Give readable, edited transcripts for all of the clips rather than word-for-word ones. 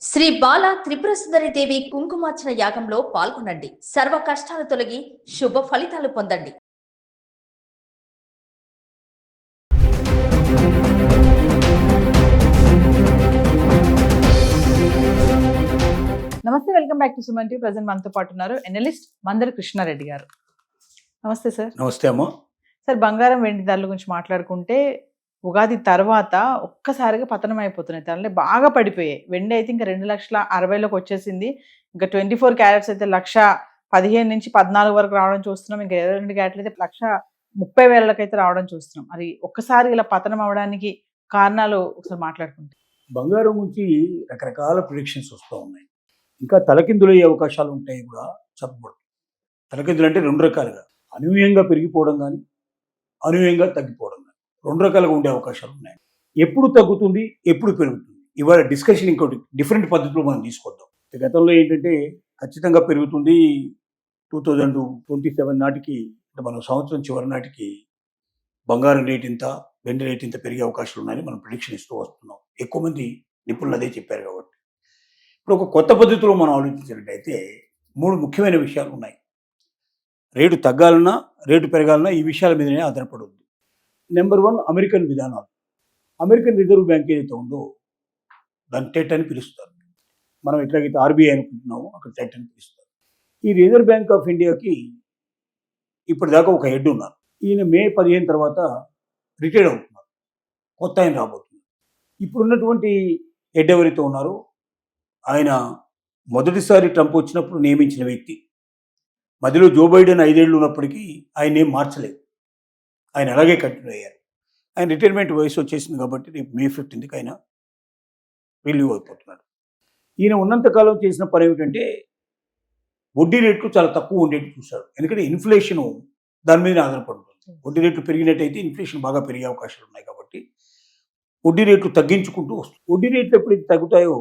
శ్రీ బాల త్రిపుర సుందరి దేవి కుంకుమార్చన యాగంలో పాల్గొనండి. సర్వ కష్టాలు తొలగి శుభ ఫలితాలు పొందండి. నమస్తే, welcome back to Suman TV. Present మనతో పాటు ఉన్నారు ఎనలిస్ట్ మందరి కృష్ణారెడ్డి గారు. నమస్తే సార్. నమస్తే అమ్మ. సార్, బంగారం వెండి ధరల గురించి మాట్లాడుకుంటే ఉగాది తర్వాత ఒక్కసారిగా పతనం అయిపోతున్నాయి. ధరలు బాగా పడిపోయాయి. వెండి అయితే ఇంకా 2,60,60,000 వచ్చేసింది. ఇంకా 24 క్యారెట్స్ అయితే 1,15,000 నుంచి 14 వరకు రావడం చూస్తున్నాం. ఇంకా 22 క్యారెట్లు అయితే 1,30,000 అయితే రావడం చూస్తున్నాం. మరి ఒక్కసారి ఇలా పతనం అవడానికి కారణాలు ఒకసారి మాట్లాడుకుంటే. బంగారం గురించి రకరకాల ప్రిడిక్షన్స్ వస్తూ ఉన్నాయి. ఇంకా తలకిందులయ్యే అవకాశాలు ఉంటాయి కూడా చెప్పబడుతుంది. తలకిందులు అంటే రెండు రకాలుగా, అనూహ్యంగా పెరిగిపోవడం కానీ అనూహ్యంగా తగ్గిపోవడం కానీ, రెండు రకాలుగా ఉండే అవకాశాలు ఉన్నాయి. ఎప్పుడు తగ్గుతుంది, ఎప్పుడు పెరుగుతుంది, ఇవాళ డిస్కషన్ ఇంకోటి డిఫరెంట్ పద్ధతిలో మనం తీసుకొద్దాం. గతంలో ఏంటంటే ఖచ్చితంగా పెరుగుతుంది. 2027 నాటికి, మన సంవత్సరం చివరి నాటికి బంగారం రేట్ ఇంత, వెండి రేట్ ఇంత పెరిగే అవకాశాలు ఉన్నాయని మనం ప్రిడిక్షన్ ఇస్తూ వస్తున్నాం. ఎక్కువ మంది నిపుణులు అదే చెప్పారు కాబట్టి. ఇప్పుడు ఒక కొత్త పద్ధతిలో మనం ఆలోచించినట్టయితే 3 ముఖ్యమైన విషయాలు ఉన్నాయి. రేటు తగ్గాలన్నా రేటు పెరగాలన్నా ఈ విషయాల మీదనే ఆధారపడవద్దు. నెంబర్ 1, అమెరికన్ విధానాలు. అమెరికన్ రిజర్వ్ బ్యాంక్ ఏదైతే ఉందో దాన్ని టెట్ అని పిలుస్తారు. మనం ఎట్లాగైతే ఆర్బీఐ అనుకుంటున్నామో అక్కడ టెట్ అని పిలుస్తారు. ఈ రిజర్వ్ బ్యాంక్ ఆఫ్ ఇండియాకి ఇప్పటిదాకా ఒక హెడ్ ఉన్నారు. ఈయన మే 15 తర్వాత రిటైర్డ్ అవుతున్నారు. కొత్త ఆయన రాబోతున్నారు. ఇప్పుడున్నటువంటి హెడ్ ఎవరైతే ఉన్నారో ఆయన మొదటిసారి ట్రంప్ వచ్చినప్పుడు నియమించిన వ్యక్తి. మధ్యలో జో బైడెన్ 5 ఏళ్ళు ఉన్నప్పటికీ ఆయన ఏం మార్చలేదు. ఆయన అలాగే కంటిన్యూ అయ్యారు. ఆయన రిటైర్మెంట్ వయసు వచ్చేసింది కాబట్టి రేపు మే 15కి ఆయన రిలీవ్ అయిపోతున్నాడు. ఈయన ఉన్నంతకాలం చేసిన పని ఏమిటంటే వడ్డీ రేట్లు చాలా తక్కువ ఉండేట్టు చూశాడు. ఎందుకంటే ఇన్ఫ్లేషన్ దాని మీద ఆధారపడుతుంది. వడ్డీ రేట్లు పెరిగినట్టయితే ఇన్ఫ్లేషన్ బాగా పెరిగే అవకాశాలు ఉన్నాయి కాబట్టి వడ్డీ రేట్లు తగ్గించుకుంటూ వస్తుంది. వడ్డీ రేట్లు ఎప్పుడైతే తగ్గుతాయో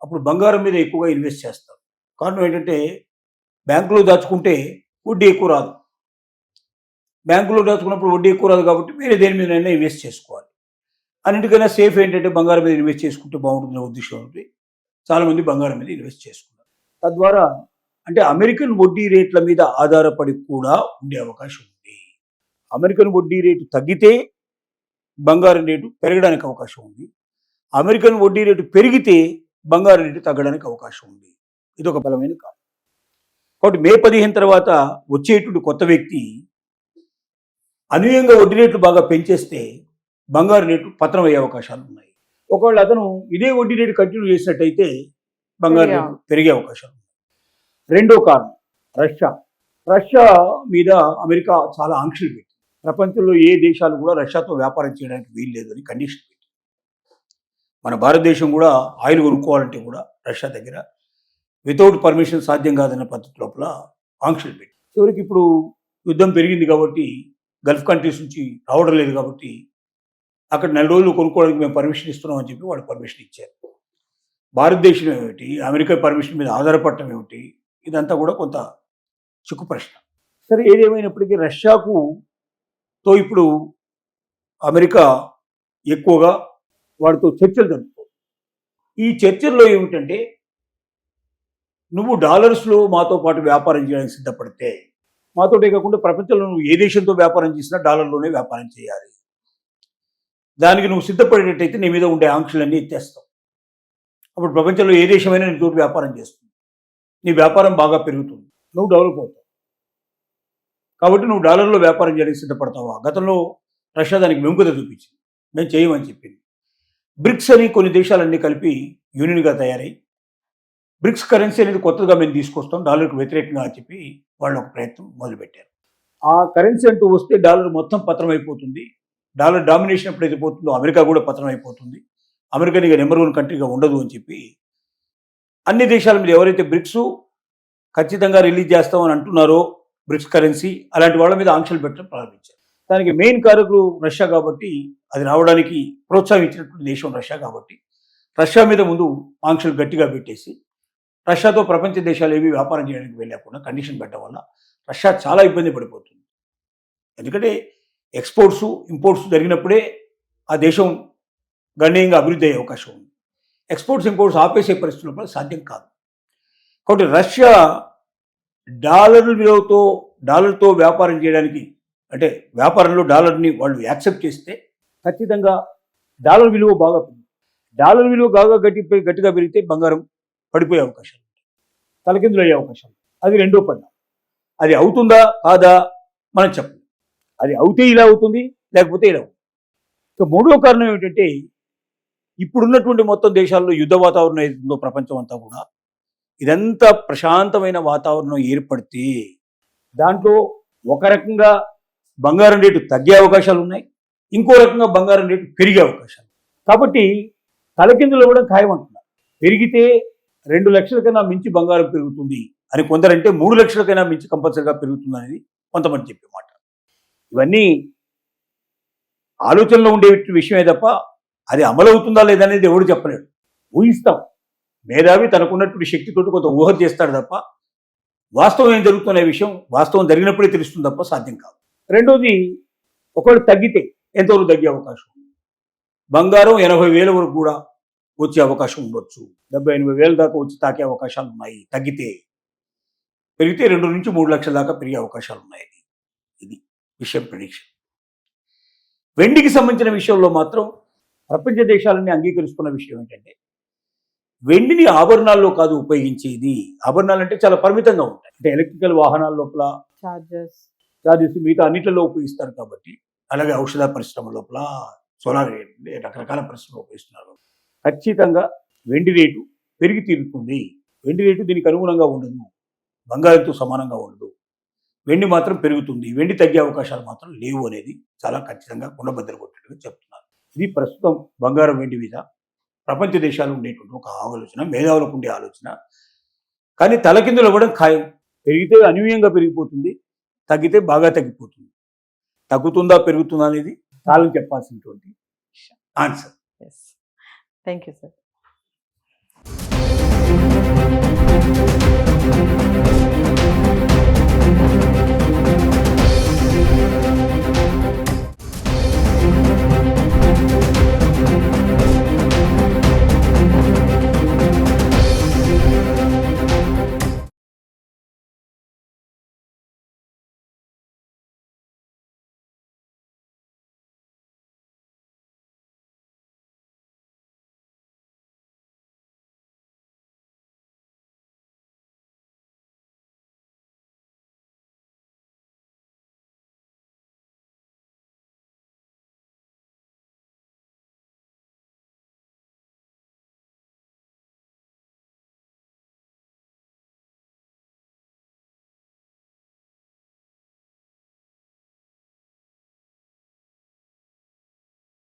అప్పుడు బంగారం మీద ఎక్కువగా ఇన్వెస్ట్ చేస్తారు. కారణం ఏంటంటే బ్యాంకులో దాచుకుంటే వడ్డీ ఎక్కువ రాదు. బ్యాంకులో దాచుకున్నప్పుడు వడ్డీ ఎక్కువ రాదు కాబట్టి వేరే దేని మీదైనా ఇన్వెస్ట్ చేసుకోవాలి. అన్నిటికైనా సేఫ్ ఏంటంటే బంగారం మీద ఇన్వెస్ట్ చేసుకుంటే బాగుంటుందనే ఉద్దేశం ఉంది. చాలామంది బంగారం మీద ఇన్వెస్ట్ చేసుకున్నారు. తద్వారా అంటే అమెరికన్ వడ్డీ రేట్ల మీద ఆధారపడి కూడా ఉండే అవకాశం ఉంది. అమెరికన్ వడ్డీ రేటు తగ్గితే బంగారం రేటు పెరగడానికి అవకాశం ఉంది. అమెరికన్ వడ్డీ రేటు పెరిగితే బంగారం రేటు తగ్గడానికి అవకాశం ఉంది. ఇది ఒక బలమైన కారణం. కాబట్టి మే 15 తర్వాత వచ్చేటువంటి కొత్త వ్యక్తి అనూహ్యంగా వడ్డీ రేట్లు బాగా పెంచేస్తే బంగారు రేటు పతనం అయ్యే అవకాశాలు ఉన్నాయి. ఒకవేళ అతను ఇదే వడ్డీ రేటు కంటిన్యూ చేసినట్టయితే బంగారు రేటు పెరిగే అవకాశాలు ఉన్నాయి. రెండో కారణం రష్యా మీద అమెరికా చాలా ఆంక్షలు పెట్టి, ప్రపంచంలో ఏ దేశాలు కూడా రష్యాతో వ్యాపారం చేయడానికి వీలు లేదు అని కండిషన్ పెట్టి, మన భారతదేశం కూడా ఆయిల్ కొనుక్కోవాలంటే కూడా రష్యా దగ్గర వితౌట్ పర్మిషన్ సాధ్యం కాదన్న పద్ధతి లోపల ఆంక్షలు పెట్టి, చివరికి ఇప్పుడు యుద్ధం పెరిగింది కాబట్టి గల్ఫ్ కంట్రీస్ నుంచి రావడం లేదు కాబట్టి అక్కడ 4 రోజులు కొనుక్కోవడానికి మేము పర్మిషన్ ఇస్తున్నాం అని చెప్పి వాళ్ళు పర్మిషన్ ఇచ్చారు. భారతదేశం ఏమిటి, అమెరికా పర్మిషన్ మీద ఆధారపడటం ఏమిటి, ఇదంతా కూడా కొంత చిక్కు ప్రశ్న. సరే, ఏదేమైనప్పటికీ రష్యాతో ఇప్పుడు అమెరికా ఎక్కువగా వాడితో చర్చలు జరుపుతుంది. ఈ చర్చల్లో ఏమిటంటే నువ్వు డాలర్స్లో మాతో పాటు వ్యాపారం చేయడానికి సిద్ధపడితే, మాతోటే కాకుండా ప్రపంచంలో నువ్వు ఏ దేశంతో వ్యాపారం చేసినా డాలర్లోనే వ్యాపారం చేయాలి. దానికి నువ్వు సిద్ధపడేటట్టయితే నీ మీద ఉండే ఆంక్షలన్నీ ఎత్తేస్తావు. అప్పుడు ప్రపంచంలో ఏ దేశమైనా నీ తోటి వ్యాపారం చేస్తుంది. నీ వ్యాపారం బాగా పెరుగుతుంది, నువ్వు డెవలప్ అవుతావు. కాబట్టి నువ్వు డాలర్లో వ్యాపారం చేయడానికి సిద్ధపడతావా? గతంలో రష్యా దానికి విముఖత చూపించింది, మేము చేయమని చెప్పింది. బ్రిక్స్ అని కొన్ని దేశాలన్నీ కలిపి యూనియన్గా తయారై బ్రిక్స్ కరెన్సీ అనేది కొత్తగా మేము తీసుకొస్తాం డాలర్కు వ్యతిరేకంగా అని చెప్పి వాళ్ళు ఒక ప్రయత్నం మొదలుపెట్టారు. ఆ కరెన్సీ అంటూ వస్తే డాలర్ మొత్తం పతనం అయిపోతుంది. డాలర్ డామినేషన్ ఎప్పుడైతే పోతుందో అమెరికా కూడా పతనం అయిపోతుంది. అమెరికా ఇక నెంబర్ 1 కంట్రీగా ఉండదు అని చెప్పి అన్ని దేశాల మీద ఎవరైతే బ్రిక్స్ ఖచ్చితంగా రిలీజ్ చేస్తామని అంటున్నారో బ్రిక్స్ కరెన్సీ, అలాంటి వాళ్ళ మీద ఆంక్షలు పెట్టడం ప్రారంభించారు. దానికి మెయిన్ కారకులు రష్యా కాబట్టి, అది రావడానికి ప్రోత్సహించినటువంటి దేశం రష్యా కాబట్టి రష్యా మీద ముందు ఆంక్షలు గట్టిగా పెట్టేసి రష్యాతో ప్రపంచ దేశాలు ఏవి వ్యాపారం చేయడానికి వెళ్ళకుండా కండిషన్ పెట్టడం వల్ల రష్యా చాలా ఇబ్బంది పడిపోతుంది. ఎందుకంటే ఎక్స్పోర్ట్స్ ఇంపోర్ట్స్ జరిగినప్పుడే ఆ దేశం గణనీయంగా అభివృద్ధి అయ్యే అవకాశం ఉంది. ఎక్స్పోర్ట్స్ ఇంపోర్ట్స్ ఆపేసే పరిస్థితుల్లో కూడా సాధ్యం కాదు. కాబట్టి రష్యా డాలర్తో వ్యాపారం చేయడానికి, అంటే వ్యాపారంలో డాలర్ని వాళ్ళు యాక్సెప్ట్ చేస్తే ఖచ్చితంగా డాలర్ విలువ బాగా పెరుగుతుంది. డాలర్ విలువ బాగా గట్టిగా పెరిగితే బంగారం పడిపోయే అవకాశాలు ఉంటాయి, తలకిందులు అయ్యే అవకాశాలు. అది రెండో పని. అది అవుతుందా కాదా మనం చెప్పలేం. అది అవుతే ఇలా అవుతుంది, లేకపోతే ఇలా అవుతుంది. ఇక మూడో కారణం ఏమిటంటే, ఇప్పుడున్నటువంటి మొత్తం దేశాల్లో యుద్ధ వాతావరణం ఏదైతుందో ప్రపంచం అంతా కూడా, ఇదంతా ప్రశాంతమైన వాతావరణం ఏర్పడితే దాంట్లో ఒక రకంగా బంగారం రేటు తగ్గే అవకాశాలు ఉన్నాయి, ఇంకో రకంగా బంగారం రేటు పెరిగే అవకాశాలు. కాబట్టి తలకిందులు ఇవ్వడం ఖాయం అంటున్నారు. పెరిగితే 2 లక్షల కన్నా మించి బంగారం పెరుగుతుంది అని కొందరంటే, 3 లక్షలకైనా మించి కంపల్సరిగా పెరుగుతుంది అనేది కొంతమంది చెప్పే మాట. ఇవన్నీ ఆలోచనలో ఉండే విషయమే తప్ప అది అమలవుతుందా లేదనేది ఎవడు చెప్పలేడు. ఊహిస్తాం. మేధావి తనకున్నటువంటి శక్తితోటి కొంత ఊహ చేస్తాడు తప్ప వాస్తవం ఏం జరుగుతున్న విషయం వాస్తవం జరిగినప్పుడే తెలుస్తుంది తప్ప సాధ్యం కాదు. రెండోది, ఒకవేళ తగ్గితే ఎంతవరకు తగ్గే అవకాశం? బంగారం 80,000 వరకు కూడా వచ్చే అవకాశం ఉండొచ్చు. 70,000-80,000 దాకా వచ్చి తాకే అవకాశాలు ఉన్నాయి తగ్గితే. పెరిగితే 2 నుంచి 3 లక్షల దాకా పెరిగే అవకాశాలు ఉన్నాయి. ఇది విషయం ప్రిడిక్షన్. వెండికి సంబంధించిన విషయంలో మాత్రం ప్రపంచ దేశాలన్నీ అంగీకరిస్తున్న విషయం ఏంటంటే, వెండిని ఆభరణాల్లో కాదు ఉపయోగించేది. ఆభరణాలు అంటే చాలా పరిమితంగా ఉంటాయి. అంటే ఎలక్ట్రికల్ వాహనాల లోపల చార్జెస్ మిగతా అన్నిట్లలో ఉపయోగిస్తారు కాబట్టి, అలాగే ఔషధ పరిశ్రమ లోపల, సోలార్ రకరకాల పరిశ్రమలు ఉపయోగిస్తున్నారు. ఖచ్చితంగా వెండి రేటు పెరిగి తీరుతుంది. వెండి రేటు దీనికి అనుగుణంగా ఉండదు, బంగారంతో సమానంగా ఉండదు. వెండి మాత్రం పెరుగుతుంది, వెండి తగ్గే అవకాశాలు మాత్రం లేవు అనేది చాలా ఖచ్చితంగా కుండబద్దలు కొట్టేట్టుగా చెప్తున్నారు. ఇది ప్రస్తుతం బంగారం వెండి మీద ప్రపంచ దేశాలు ఉండేటువంటి ఒక ఆలోచన, మేధావులకు ఉండే ఆలోచన. కానీ తలకిందులు అవ్వడం ఖాయం. పెరిగితే అనూహ్యంగా పెరిగిపోతుంది, తగ్గితే బాగా తగ్గిపోతుంది. తగ్గుతుందా పెరుగుతుందా అనేది కాలం చెప్పాల్సినటువంటి ఆన్సర్. Thank you sir.